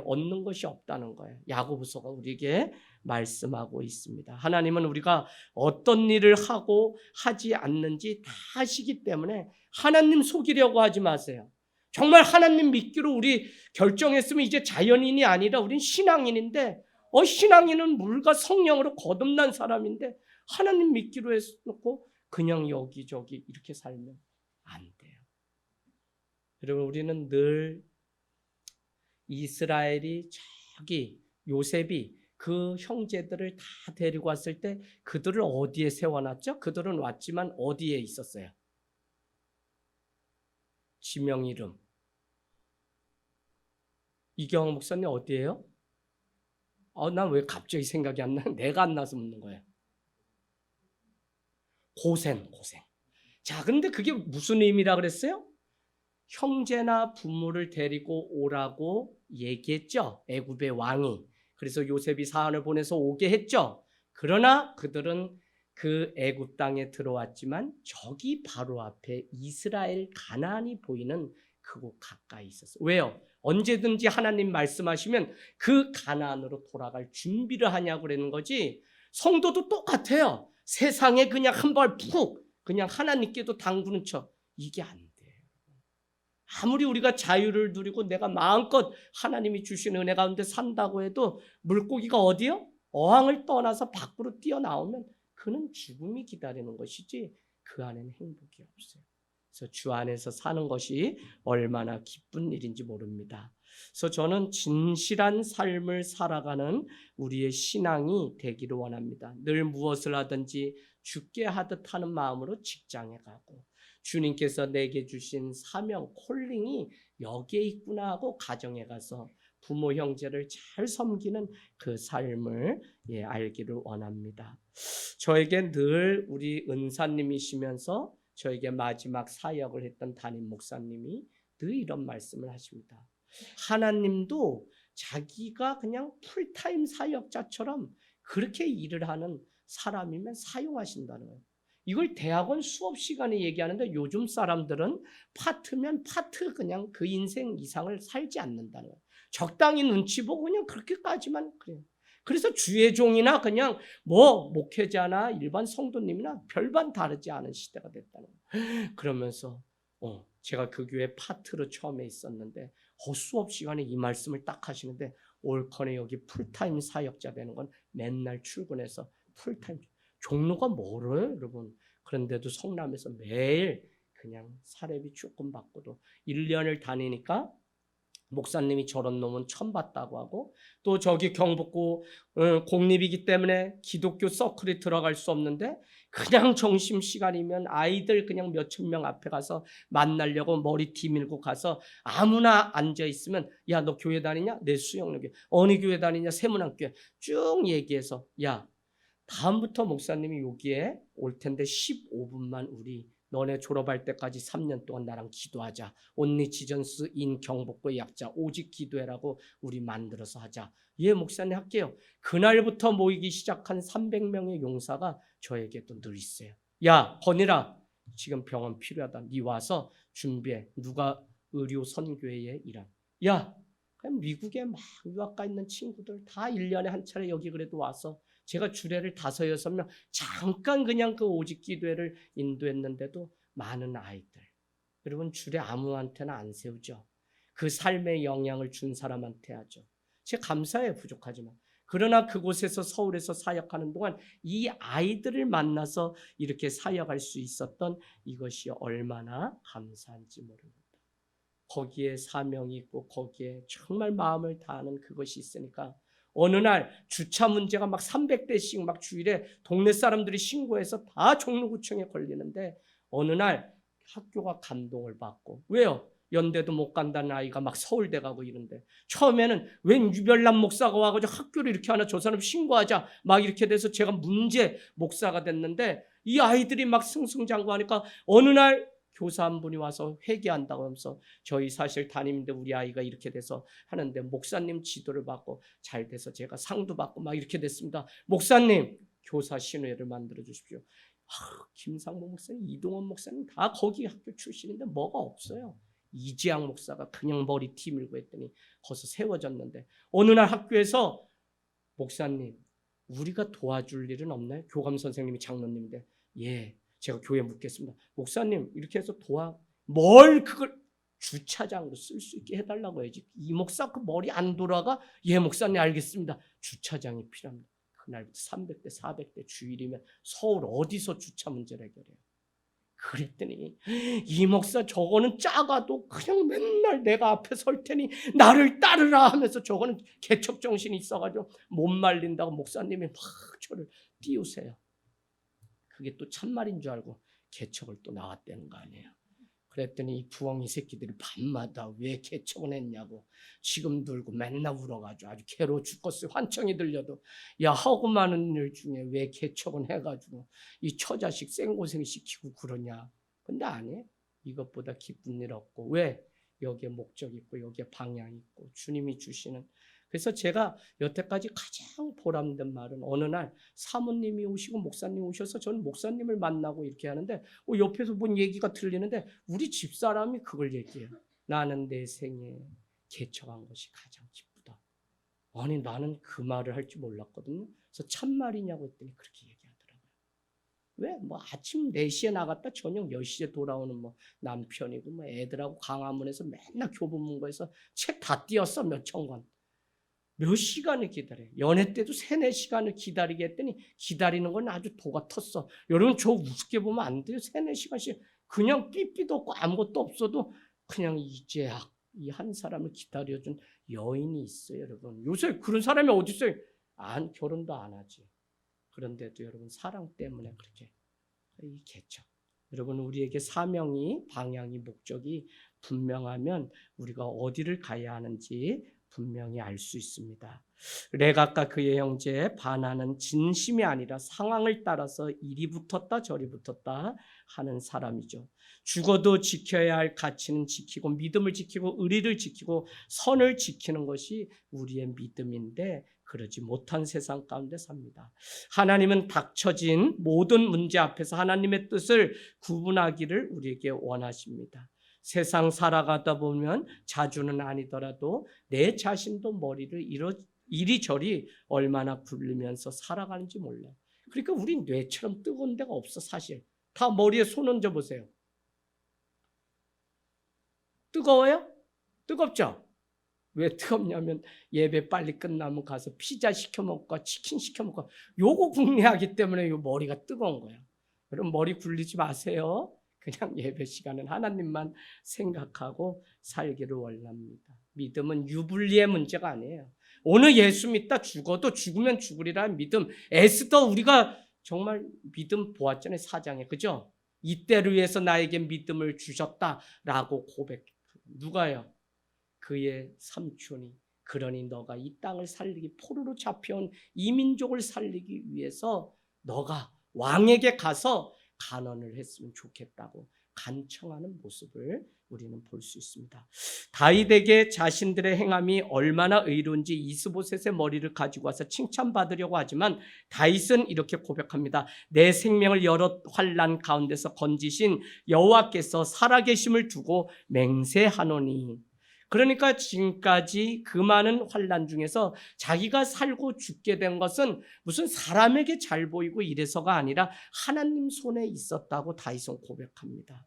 얻는 것이 없다는 거예요. 야고보서가 우리에게 말씀하고 있습니다. 하나님은 우리가 어떤 일을 하고 하지 않는지 다 아시기 때문에 하나님 속이려고 하지 마세요. 정말 하나님 믿기로 우리 결정했으면 이제 자연인이 아니라 우린 신앙인인데 신앙인은 물과 성령으로 거듭난 사람인데 하나님 믿기로 해놓고 그냥 여기저기 이렇게 살면 안 돼요. 여러분 우리는 늘 이스라엘이 저기 요셉이 그 형제들을 다 데리고 왔을 때 그들을 어디에 세워놨죠? 그들은 왔지만 어디에 있었어요? 지명 이름. 이경학 목사님 어디예요? 난 왜 갑자기 생각이 안 나? 내가 안 나서 묻는 거예요. 고센. 자, 근데 그게 무슨 의미라 그랬어요? 형제나 부모를 데리고 오라고 얘기했죠. 애굽의 왕이. 그래서 요셉이 사환을 보내서 오게 했죠. 그러나 그들은 그 애굽 땅에 들어왔지만 저기 바로 앞에 이스라엘 가나안이 보이는 그곳 가까이 있었어요. 왜요? 언제든지 하나님 말씀하시면 그 가나안으로 돌아갈 준비를 하냐고 그러는 거지. 성도도 똑같아요. 세상에 그냥 한 발 푹 그냥 하나님께도 당구는 척 이게 안 돼요. 아무리 우리가 자유를 누리고 내가 마음껏 하나님이 주신 은혜 가운데 산다고 해도 물고기가 어디요? 어항을 떠나서 밖으로 뛰어나오면 그는 죽음이 기다리는 것이지 그 안에는 행복이 없어요. 그래서 주 안에서 사는 것이 얼마나 기쁜 일인지 모릅니다. 그래서 저는 진실한 삶을 살아가는 우리의 신앙이 되기를 원합니다. 늘 무엇을 하든지 죽게 하듯 하는 마음으로 직장에 가고 주님께서 내게 주신 사명, 콜링이 여기에 있구나 하고 가정에 가서 부모 형제를 잘 섬기는 그 삶을 알기를 원합니다. 저에게 늘 우리 은사님이시면서 저에게 마지막 사역을 했던 담임 목사님이 늘 이런 말씀을 하십니다. 하나님도 자기가 그냥 풀타임 사역자처럼 그렇게 일을 하는 사람이면 사용하신다는 거예요. 이걸 대학원 수업 시간에 얘기하는데 요즘 사람들은 파트면 파트 그냥 그 인생 이상을 살지 않는다는 거예요. 적당히 눈치 보고 그냥 그렇게까지만 그래요. 그래서 주의 종이나 그냥 뭐 목회자나 일반 성도님이나 별반 다르지 않은 시대가 됐다는 거예요. 그러면서 제가 그 교회 파트로 처음에 있었는데 수업 시간에 이 말씀을 딱 하시는데 올컨에 여기 풀타임 사역자 되는 건 맨날 출근해서 풀타임 종로가 멀어요, 여러분. 그런데도 성남에서 매일 그냥 사례비 조금 받고도 1년을 다니니까 목사님이 저런 놈은 처음 봤다고 하고 또 저기 경북고 공립이기 때문에 기독교 서클에 들어갈 수 없는데 그냥 점심시간이면 아이들 그냥 몇천 명 앞에 가서 만나려고 머리 뒤밀고 가서 아무나 앉아있으면 야, 너 교회 다니냐? 내 수영교회. 어느 교회 다니냐? 세문안교회. 쭉 얘기해서 야, 다음부터 목사님이 여기에 올 텐데 15분만 우리 너네 졸업할 때까지 3년 동안 나랑 기도하자. 온리 지전스 인 경복고의 약자 오직 기도해라고 우리 만들어서 하자. 예, 목사님 할게요. 그날부터 모이기 시작한 300명의 용사가 저에게도 늘 있어요. 야, 건이라 지금 병원 필요하다. 니 와서 준비해. 누가 의료 선교회에 일한. 야, 그냥 미국에 막 유학 가 있는 친구들 다 1년에 한 차례 여기 그래도 와서 제가 주례를 5, 6명 잠깐 그냥 그 오직 기도회를 인도했는데도 많은 아이들. 여러분 주례 아무한테나 안 세우죠. 그 삶에 영향을 준 사람한테 하죠. 제가 감사해요, 부족하지만. 그러나 그곳에서 서울에서 사역하는 동안 이 아이들을 만나서 이렇게 사역할 수 있었던 이것이 얼마나 감사한지 모릅니다. 거기에 사명이 있고 거기에 정말 마음을 다하는 그것이 있으니까 어느 날 주차 문제가 막 300대씩 막 주일에 동네 사람들이 신고해서 다 종로구청에 걸리는데 어느 날 학교가 감동을 받고 왜요? 연대도 못 간다는 아이가 막 서울대 가고 이런데 처음에는 웬 유별난 목사가 와가지고 학교를 이렇게 하나 저 사람 신고하자 막 이렇게 돼서 제가 문제 목사가 됐는데 이 아이들이 막 승승장구하니까 어느 날 교사 한 분이 와서 회개한다고 하면서 저희 사실 담임인데 우리 아이가 이렇게 돼서 하는데 목사님 지도를 받고 잘 돼서 제가 상도 받고 막 이렇게 됐습니다. 목사님 교사 신뢰를 만들어 주십시오. 김상모 목사님, 이동원 목사님 다 거기 학교 출신인데 뭐가 없어요. 이지양 목사가 그냥 머리 뒤밀고 했더니 거기서 세워졌는데 어느 날 학교에서 목사님 우리가 도와줄 일은 없나요? 교감 선생님이 장로님인데 예, 제가 교회 묻겠습니다. 목사님 이렇게 해서 뭘 그걸 주차장으로 쓸 수 있게 해달라고 해야지. 이 목사 그 머리 안 돌아가? 예, 목사님 알겠습니다. 주차장이 필요합니다. 그날부터 300대 400대 주일이면 서울 어디서 주차 문제를 해결해요? 그랬더니 이 목사 저거는 작아도 그냥 맨날 내가 앞에 설 테니 나를 따르라 하면서 저거는 개척정신이 있어가지고 못 말린다고 목사님이 막 저를 띄우세요. 그게 또 참말인 줄 알고 개척을 또 나왔다는 거 아니에요. 그랬더니 이 부엉이 새끼들이 밤마다 왜 개척을 했냐고 지금 들고 맨날 울어가지고 아주 괴로워 죽겠어요. 환청이 들려도 야 하고 많은 일 중에 왜 개척은 해가지고 이 처자식 생고생 시키고 그러냐. 근데 아니에요. 이것보다 기쁜 일 없고 왜? 여기에 목적 있고 여기에 방향 있고 주님이 주시는. 그래서 제가 여태까지 가장 보람된 말은 어느 날 사모님이 오시고 목사님 오셔서 저는 목사님을 만나고 이렇게 하는데 옆에서 뭔 얘기가 들리는데 우리 집사람이 그걸 얘기해요. 나는 내 생에 개척한 것이 가장 기쁘다. 아니 나는 그 말을 할 줄 몰랐거든요. 그래서 참말이냐고 했더니 그렇게 얘기하더라고요. 왜? 뭐 아침 4시에 나갔다 저녁 10시에 돌아오는 뭐 남편이고 뭐 애들하고 광화문에서 맨날 교보문고에서 책 다 띄었어. 몇 천 권. 몇 시간을 기다려. 연애 때도 3-4시간을 기다리게 했더니 기다리는 건 아주 도가 텄어. 여러분 저 우습게 보면 안 돼요. 3-4시간씩 그냥 삐삐도 없고 아무것도 없어도 그냥 이제야 이 한 사람을 기다려준 여인이 있어요. 여러분 요새 그런 사람이 어디 있어요? 결혼도 안 하지. 그런데도 여러분 사랑 때문에 그렇게 있겠죠. 여러분 우리에게 사명이 방향이 목적이 분명하면 우리가 어디를 가야 하는지 분명히 알 수 있습니다. 레갑과 그의 형제 바나는 진심이 아니라 상황을 따라서 이리 붙었다 저리 붙었다 하는 사람이죠. 죽어도 지켜야 할 가치는 지키고 믿음을 지키고 의리를 지키고 선을 지키는 것이 우리의 믿음인데 그러지 못한 세상 가운데 삽니다. 하나님은 닥쳐진 모든 문제 앞에서 하나님의 뜻을 구분하기를 우리에게 원하십니다. 세상 살아가다 보면 자주는 아니더라도 내 자신도 머리를 이리저리 얼마나 굴리면서 살아가는지 몰라요. 그러니까 우리 뇌처럼 뜨거운 데가 없어 사실. 다 머리에 손 얹어 보세요. 뜨거워요? 뜨겁죠? 왜 뜨겁냐면 예배 빨리 끝나면 가서 피자 시켜 먹고 치킨 시켜 먹고 요거 궁리하기 때문에 요 머리가 뜨거운 거예요. 여러분 머리 굴리지 마세요. 그냥 예배 시간은 하나님만 생각하고 살기를 원합니다. 믿음은 유불리의 문제가 아니에요. 오늘 예수 믿다 죽어도 죽으면 죽으리라는 믿음. 에스더 우리가 정말 믿음 보았잖아요. 4장에. 그죠? 이때를 위해서 나에게 믿음을 주셨다라고 고백. 누가요? 그의 삼촌이. 그러니 너가 이 땅을 살리기 포로로 잡혀온 이민족을 살리기 위해서 너가 왕에게 가서 간언을 했으면 좋겠다고 간청하는 모습을 우리는 볼 수 있습니다. 다윗에게 자신들의 행함이 얼마나 의로운지 이스보셋의 머리를 가지고 와서 칭찬받으려고 하지만 다윗은 이렇게 고백합니다. 내 생명을 여러 환난 가운데서 건지신 여호와께서 살아계심을 두고 맹세하노니. 그러니까 지금까지 그 많은 환난 중에서 자기가 살고 죽게 된 것은 무슨 사람에게 잘 보이고 이래서가 아니라 하나님 손에 있었다고 다윗은 고백합니다.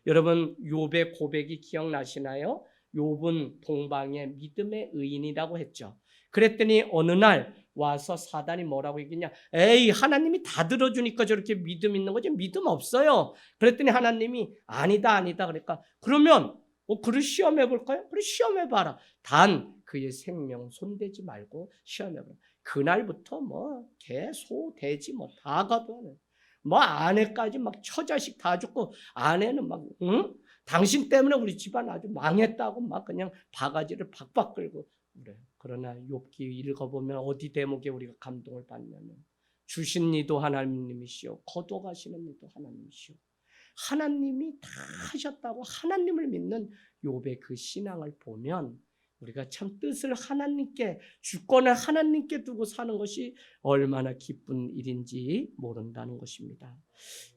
여러분 욥의 고백이 기억나시나요? 욥은 동방의 믿음의 의인이라고 했죠. 그랬더니 어느 날 와서 사단이 뭐라고 얘기했냐? 에이 하나님이 다 들어주니까 저렇게 믿음 있는 거지 믿음 없어요. 그랬더니 하나님이 아니다 그러니까 그러면 그를 시험해 볼까요? 그래 시험해 봐라. 단 그의 생명 손대지 말고 시험해 봐라. 그날부터 뭐 개, 소, 돼지 뭐 다 가도 뭐 아내까지 막 처자식 다 죽고 아내는 막 응? 당신 때문에 우리 집안 아주 망했다고 막 그냥 바가지를 박박 끌고 그래요. 그러나 욥기 읽어보면 어디 대목에 우리가 감동을 받냐면 주신 이도 하나님이시오 거둬가시는 이도 하나님이시오. 하나님이 다 하셨다고 하나님을 믿는 욥의 그 신앙을 보면 우리가 참 뜻을 하나님께 주권을 하나님께 두고 사는 것이 얼마나 기쁜 일인지 모른다는 것입니다.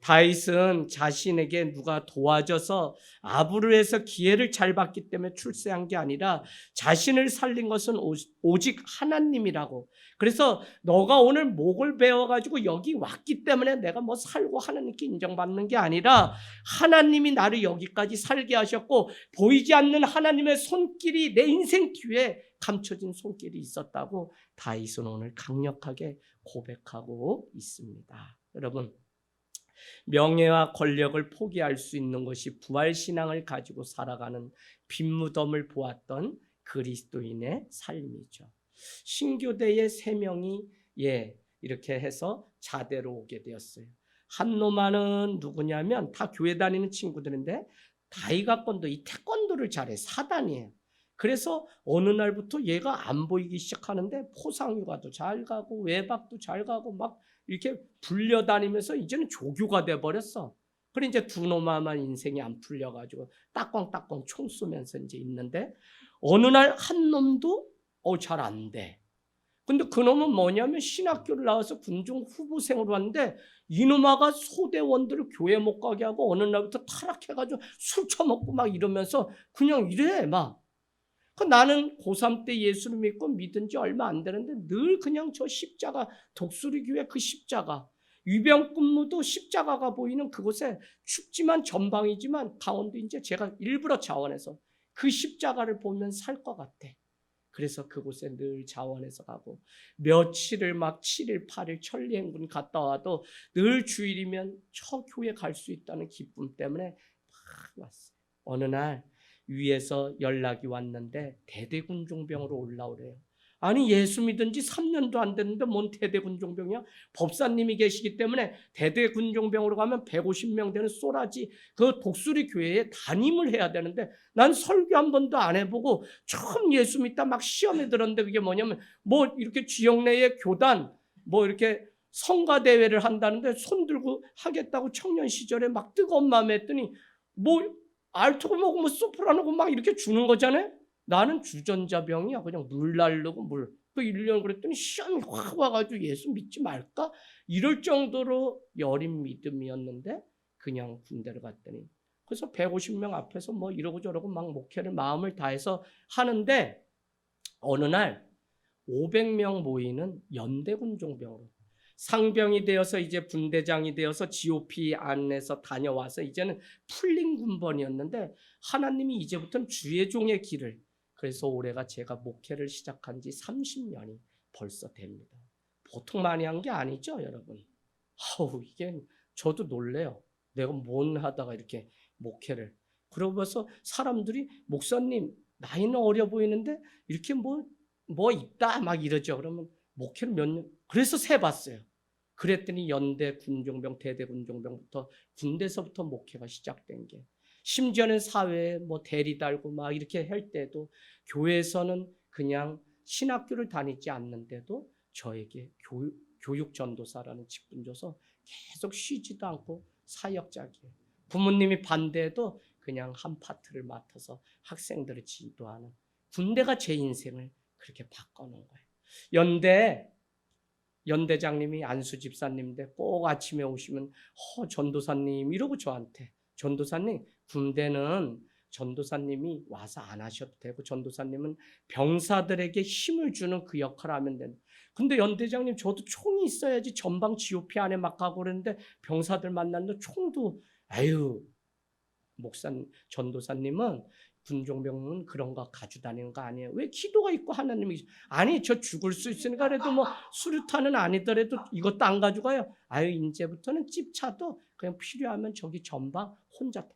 다윗은 자신에게 누가 도와줘서 아부르에서 기회를 잘 받기 때문에 출세한 게 아니라 자신을 살린 것은 오직 하나님이라고. 그래서 너가 오늘 목을 베어가지고 여기 왔기 때문에 내가 뭐 살고 하나님께 인정받는 게 아니라 하나님이 나를 여기까지 살게 하셨고 보이지 않는 하나님의 손길이 내 인생 뒤에 감춰진 손길이 있었다고 다윗은 오늘 강력하게 고백하고 있습니다. 여러분 명예와 권력을 포기할 수 있는 것이 부활신앙을 가지고 살아가는 빈무덤을 보았던 그리스도인의 삶이죠. 신교대의 3명이 이렇게 해서 자대로 오게 되었어요. 한노마는 누구냐면 다 교회 다니는 친구들인데 다이가권도 이 태권도를 잘해. 사단이에요. 그래서 어느 날부터 얘가 안 보이기 시작하는데 포상휴가도 잘 가고 외박도 잘 가고 막 이렇게 불려다니면서 이제는 조교가 돼버렸어. 그래 이제 두 놈만 인생이 안 풀려가지고 따꽝따꽝 총 쏘면서 이제 있는데 어느 날 한 놈도 잘 안 돼. 근데 그 놈은 뭐냐면 신학교를 나와서 군중 후보생으로 왔는데 이놈아가 소대원들을 교회 못 가게 하고 어느 날부터 타락해가지고 술 처먹고 막 이러면서 그냥 이래 막. 나는 고3 때 예수를 믿고 믿은 지 얼마 안 되는데 늘 그냥 저 십자가 독수리 교회 그 십자가 위병근무도 십자가가 보이는 그곳에 춥지만 전방이지만 강원도 이제 제가 일부러 자원해서 그 십자가를 보면 살 것 같아. 그래서 그곳에 늘 자원해서 가고 며칠을 막 7일 8일 천리행군 갔다 와도 늘 주일이면 저 교회 갈 수 있다는 기쁨 때문에 막 왔어요. 어느 날 위에서 연락이 왔는데 대대군종병으로 올라오래요. 아니 예수 믿은 지 3년도 안 됐는데 뭔 대대군종병이야? 법사님이 계시기 때문에 대대군종병으로 가면 150명 되는 쏘라지 그 독수리 교회에 담임을 해야 되는데 난 설교 한 번도 안 해보고 처음 예수 믿다 막 시험에 들었는데 그게 뭐냐면 뭐 이렇게 지역 내의 교단 뭐 이렇게 성가대회를 한다는데 손 들고 하겠다고 청년 시절에 막 뜨거운 마음에 했더니 뭐 알토고모고 뭐 소프라노고 막 이렇게 주는 거잖아요. 나는 주전자병이야. 그냥 물 날르고 물. 또 1년 그랬더니 시험이 확 와가지고 예수 믿지 말까? 이럴 정도로 여린 믿음이었는데 그냥 군대를 갔더니 그래서 150명 앞에서 뭐 이러고 저러고 막 목회를 마음을 다해서 하는데 어느 날 500명 모이는 연대군종병으로 상병이 되어서 이제 분대장이 되어서 GOP 안에서 다녀와서 이제는 풀린 군번이었는데 하나님이 이제부터는 주의 종의 길을 그래서 올해가 제가 목회를 시작한 지 30년이 벌써 됩니다. 보통 많이 한 게 아니죠, 여러분. 이게 저도 놀래요. 내가 뭔 하다가 이렇게 목회를. 그러고서 사람들이 목사님 나이는 어려 보이는데 이렇게 뭐 있다 막 이러죠. 그러면 목회를 몇 년? 그래서 세봤어요. 그랬더니 연대 군종병, 대대 군종병부터 군대서부터 목회가 시작된 게 심지어는 사회에 뭐 대리 달고 막 이렇게 할 때도 교회에서는 그냥 신학교를 다니지 않는데도 저에게 교육 전도사라는 직분 줘서 계속 쉬지도 않고 사역자기에 부모님이 반대해도 그냥 한 파트를 맡아서 학생들을 지도하는 군대가 제 인생을 그렇게 바꿔놓은 거예요. 연대장님이 안수 집사님인데 꼭 아침에 오시면 전도사님 이러고 저한테 전도사님 군대는 전도사님이 와서 안 하셔도 되고 전도사님은 병사들에게 힘을 주는 그 역할을 하면 된다. 근데 연대장님 저도 총이 있어야지 전방 GOP 안에 막 가고 그러는데 병사들 만났는데 총도 전도사님은 군종병은 그런 거 가지고 다니는 거 아니에요. 왜 기도가 있고 하나님이 아니 저 죽을 수 있으니까 그래도 뭐 수류탄은 아니더라도 이것도 안 가져가요. 이제부터는 찝차도 그냥 필요하면 저기 전방 혼자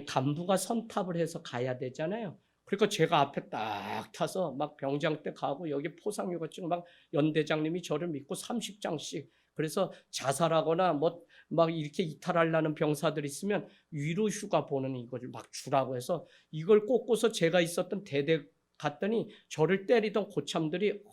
간부가 선탑을 해서 가야 되잖아요. 그러니까 제가 앞에 딱 타서 막 병장 때 가고 여기 포상휴가증 막 연대장님이 저를 믿고 30장씩 그래서 자살하거나 뭐 막 이렇게 이탈하려는 병사들 있으면 위로 휴가 보는 이걸 막 주라고 해서 이걸 꽂고서 제가 있었던 대대 갔더니 저를 때리던 고참들이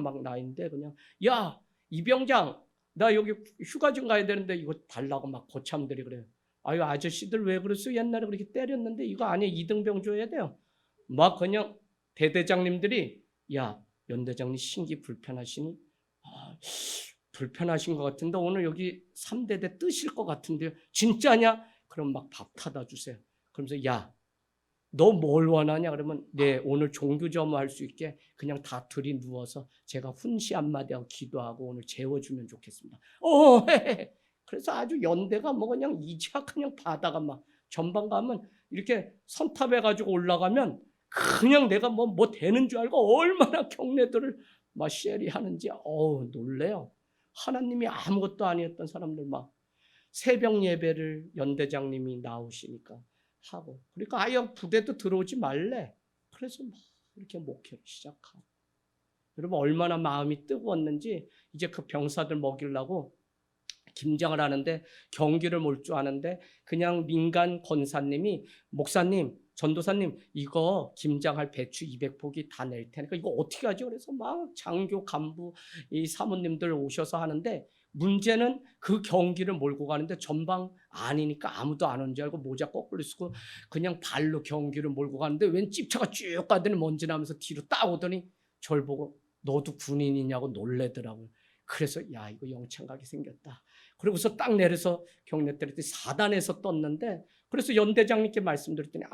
막 나인데 그냥 야 이병장 나 여기 휴가 좀 가야 되는데 이거 달라고 막 고참들이 그래요. 아저씨들 왜 그랬어요? 옛날에 그렇게 때렸는데 이거 아니야 2등병 줘야 돼요. 막 그냥 대대장님들이 야 연대장님 신기 불편하시니? 불편하신 것 같은데 오늘 여기 3대대 뜨실 것 같은데요. 진짜냐? 그럼 막 밥 타다 주세요. 그러면서 야 너 뭘 원하냐? 그러면 네 오늘 종교점을 할 수 있게 그냥 다 들이 누워서 제가 훈시 한마디 하고 기도하고 오늘 재워주면 좋겠습니다. 해. 그래서 아주 연대가 뭐 그냥 이자 그냥 바다가 막 전방 가면 이렇게 선탑해가지고 올라가면 그냥 내가 뭐 되는 줄 알고 얼마나 경례들을 막 쉐리하는지 놀래요. 하나님이 아무것도 아니었던 사람들 막 새벽 예배를 연대장님이 나오시니까 하고 그러니까 아예 부대도 들어오지 말래. 그래서 막 이렇게 목회를 시작하고 여러분 얼마나 마음이 뜨거웠는지 이제 그 병사들 먹이려고 김장을 하는데 경기를 몰두하는데 그냥 민간 권사님이 목사님 전도사님 이거 김장할 배추 200포기 다 낼 테니까 이거 어떻게 하죠? 그래서 막 장교 간부 이 사모님들 오셔서 하는데 문제는 그 경기를 몰고 가는데 전방 아니니까 아무도 안 온 줄 알고 모자 거꾸로 쓰고 그냥 발로 경기를 몰고 가는데 웬 찝차가 쭉 가더니 먼지 나면서 뒤로 딱 오더니 절 보고 너도 군인이냐고 놀래더라고요. 그래서 야 이거 영창각이 생겼다. 그러고서 딱 내려서 경례 때렸더니 4단에서 떴는데 그래서 연대장님께 말씀드렸더니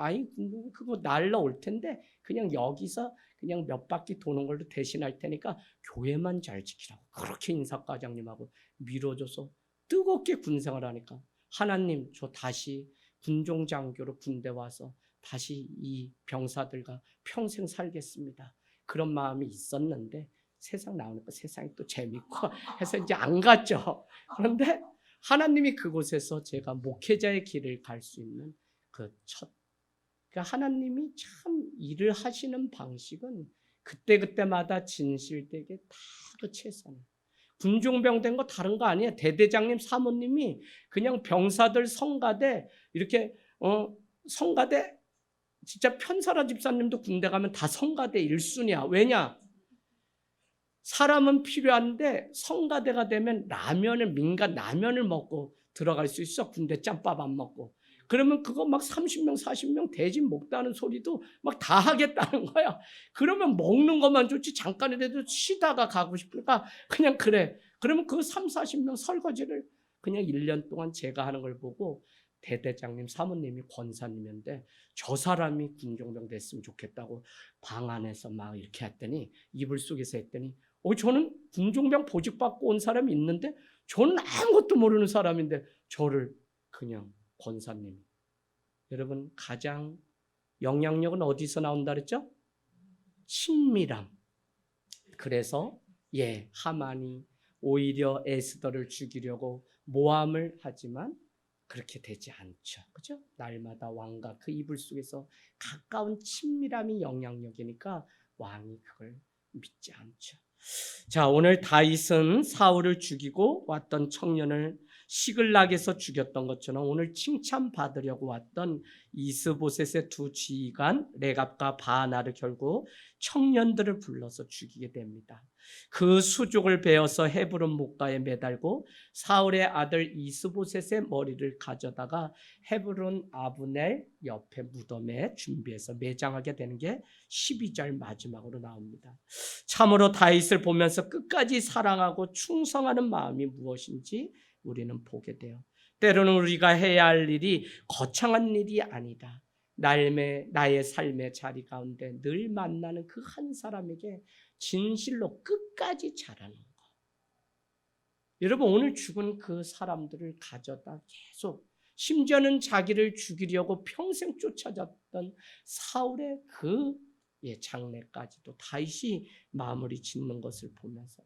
그거 날라올 텐데 그냥 여기서 그냥 몇 바퀴 도는 걸로 대신할 테니까 교회만 잘 지키라고 그렇게 인사과장님하고 밀어줘서 뜨겁게 군생활 하니까 하나님 저 다시 군종장교로 군대 와서 다시 이 병사들과 평생 살겠습니다. 그런 마음이 있었는데 세상 나오니까 세상이 또 재밌고 해서 이제 안 갔죠. 그런데 하나님이 그곳에서 제가 목회자의 길을 갈 수 있는 그러니까 하나님이 참 일을 하시는 방식은 그때그때마다 진실되게 다 그 최선을. 군종병 된 거 다른 거 아니에요. 대대장님 사모님이 그냥 병사들 성가대 이렇게 성가대 진짜 편사라 집사님도 군대 가면 다 성가대 1순위야. 왜냐? 사람은 필요한데 성가대가 되면 민간 라면을 먹고 들어갈 수 있어. 군대 짬밥 안 먹고. 그러면 그거 막 30명 40명 대진 먹다는 소리도 막 다 하겠다는 거야. 그러면 먹는 것만 좋지 잠깐이라도 쉬다가 가고 싶으니까 그냥 그래. 그러면 그 3, 40명 설거지를 그냥 1년 동안 제가 하는 걸 보고 대대장님 사모님이 권사님인데 저 사람이 군종병 됐으면 좋겠다고 방 안에서 막 이렇게 했더니 이불 속에서 했더니 저는 군종병 보직받고 온 사람이 있는데 저는 아무것도 모르는 사람인데 저를 그냥 권사님. 여러분 가장 영향력은 어디서 나온다 그랬죠? 친밀함. 그래서 하만이 오히려 에스더를 죽이려고 모함을 하지만 그렇게 되지 않죠. 그죠? 날마다 왕과 그 이불 속에서 가까운 친밀함이 영향력이니까 왕이 그걸 믿지 않죠. 자, 오늘 다윗은 사울을 죽이고 왔던 청년을 시글락에서 죽였던 것처럼 오늘 칭찬받으려고 왔던 이스보셋의 두 지휘관 레갑과 바하나를 결국 청년들을 불러서 죽이게 됩니다. 그 수족을 베어서 헤브론 목가에 매달고 사울의 아들 이스보셋의 머리를 가져다가 헤브론 아브넬 옆에 무덤에 준비해서 매장하게 되는 게 12절 마지막으로 나옵니다. 참으로 다윗을 보면서 끝까지 사랑하고 충성하는 마음이 무엇인지 우리는 보게 돼요. 때로는 우리가 해야 할 일이 거창한 일이 아니다. 나의 삶의 자리 가운데 늘 만나는 그 한 사람에게 진실로 끝까지 잘하는 것. 여러분 오늘 죽은 그 사람들을 가져다 계속 심지어는 자기를 죽이려고 평생 쫓아졌던 사울의 그 장래까지도 다윗이 마무리 짓는 것을 보면서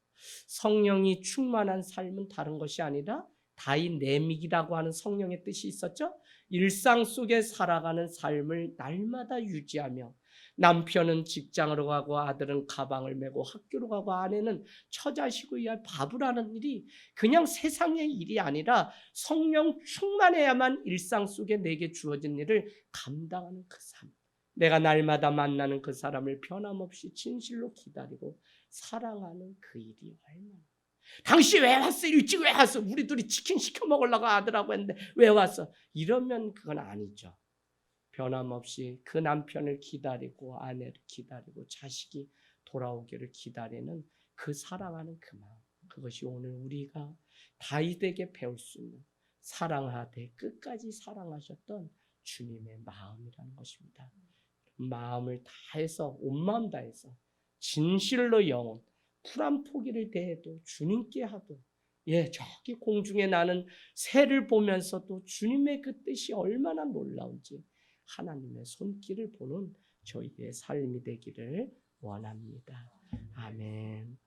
성령이 충만한 삶은 다른 것이 아니라 다윗 내믹이라고 하는 성령의 뜻이 있었죠. 일상 속에 살아가는 삶을 날마다 유지하며 남편은 직장으로 가고 아들은 가방을 메고 학교로 가고 아내는 처자식을 위해 밥을 하는 일이 그냥 세상의 일이 아니라 성령 충만해야만 일상 속에 내게 주어진 일을 감당하는 그 삶. 내가 날마다 만나는 그 사람을 변함없이 진실로 기다리고 사랑하는 그 일이 얼마나. 당신 왜 왔어? 일찍 왜 왔어? 우리 둘이 치킨 시켜 먹으려고 아들하고 했는데 왜 왔어? 이러면 그건 아니죠. 변함없이 그 남편을 기다리고 아내를 기다리고 자식이 돌아오기를 기다리는 그 사랑하는 그 마음. 그것이 오늘 우리가 다윗에게 배울 수 있는 사랑하되 끝까지 사랑하셨던 주님의 마음이라는 것입니다. 마음을 다해서 온 마음 다해서 진실로 영혼 풀한 포기를 대해도 주님께 하도 저기 공중에 나는 새를 보면서도 주님의 그 뜻이 얼마나 놀라운지 하나님의 손길을 보는 저희의 삶이 되기를 원합니다. 아멘.